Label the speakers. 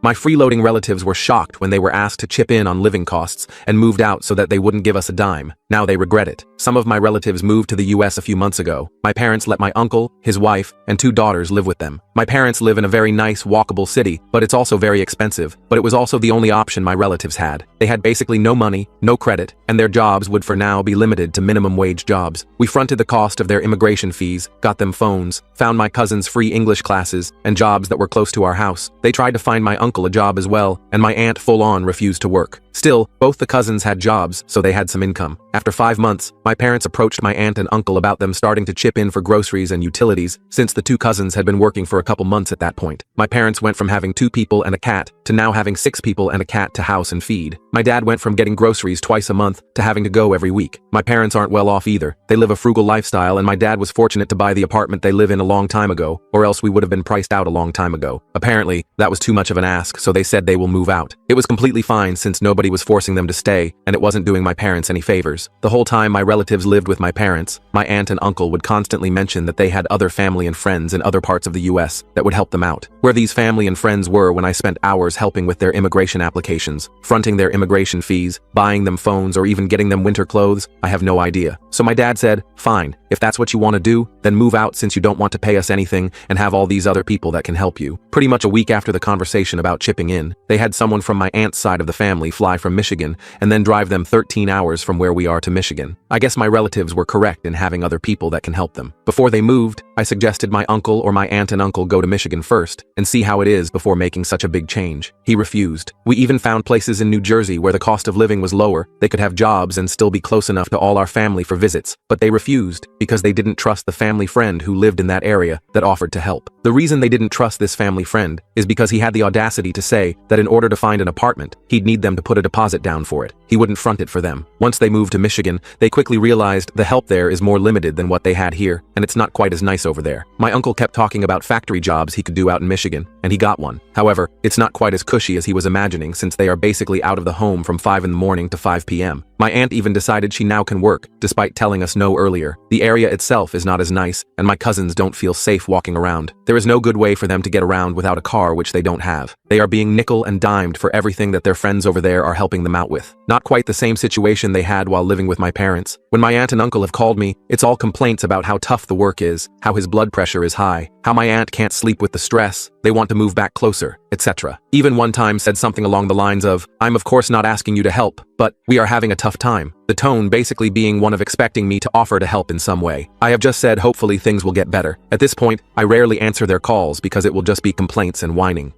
Speaker 1: My freeloading relatives were shocked when they were asked to chip in on living costs and moved out so that they wouldn't give us a dime. Now they regret it. Some of my relatives moved to the US a few months ago. My parents let my uncle, his wife, and 2 daughters live with them. My parents live in a very nice, walkable city, but it's also very expensive. But it was also the only option my relatives had. They had basically no money, no credit, and their jobs would for now be limited to minimum wage jobs. We fronted the cost of their immigration fees, got them phones, found my cousins free English classes, and jobs that were close to our house. They tried to find my uncle a job as well, and my aunt full-on refused to work. Still, both the cousins had jobs, so they had some income. After 5 months, my parents approached my aunt and uncle about them starting to chip in for groceries and utilities, since the 2 cousins had been working for a couple months at that point. My parents went from having 2 people and a cat to now having 6 people and a cat to house and feed. My dad went from getting groceries twice a month to having to go every week. My parents aren't well off either. They live a frugal lifestyle, and my dad was fortunate to buy the apartment they live in a long time ago, or else we would have been priced out a long time ago. Apparently, that was too much of an ask, so they said they will move out. It was completely fine since nobody was forcing them to stay, and it wasn't doing my parents any favors. The whole time my relatives lived with my parents, my aunt and uncle would constantly mention that they had other family and friends in other parts of the US that would help them out. Where these family and friends were when I spent hours helping with their immigration applications, fronting their immigration fees, buying them phones, or even getting them winter clothes, I have no idea. So my dad said, fine, if that's what you want to do, then move out since you don't want to pay us anything and have all these other people that can help you. Pretty much a week after the conversation about chipping in, they had someone from my aunt's side of the family fly from Michigan and then drive them 13 hours from where we are to Michigan. I guess my relatives were correct in having other people that can help them. Before they moved, I suggested my uncle or my aunt and uncle go to Michigan first and see how it is before making such a big change. He refused. We even found places in New Jersey where the cost of living was lower, they could have jobs and still be close enough to all our family for visits, but they refused because they didn't trust the family friend who lived in that area that offered to help. The reason they didn't trust this family friend is because he had the audacity to say that in order to find an apartment, he'd need them to put a deposit down for it. He wouldn't front it for them. Once they moved to Michigan, they quickly realized the help there is more limited than what they had here, and it's not quite as nice over there. My uncle kept talking about factory jobs he could do out in Michigan, and he got one. However, it's not quite as cushy as he was imagining since they are basically out of the home from 5 in the morning to 5 p.m. My aunt even decided she now can work, despite telling us no earlier. The area itself is not as nice, and my cousins don't feel safe walking around. There is no good way for them to get around without a car, which they don't have. They are being nickel and dimed for everything that their friends over there are helping them out with. Not quite the same situation they had while living with my parents. When my aunt and uncle have called me, it's all complaints about how tough the work is, how his blood pressure is high, how my aunt can't sleep with the stress, they want to move back closer, etc. Even one time said something along the lines of, I'm of course not asking you to help, but we are having a tough time. The tone basically being one of expecting me to offer to help in some way. I have just said hopefully things will get better. At this point, I rarely answer their calls because it will just be complaints and whining.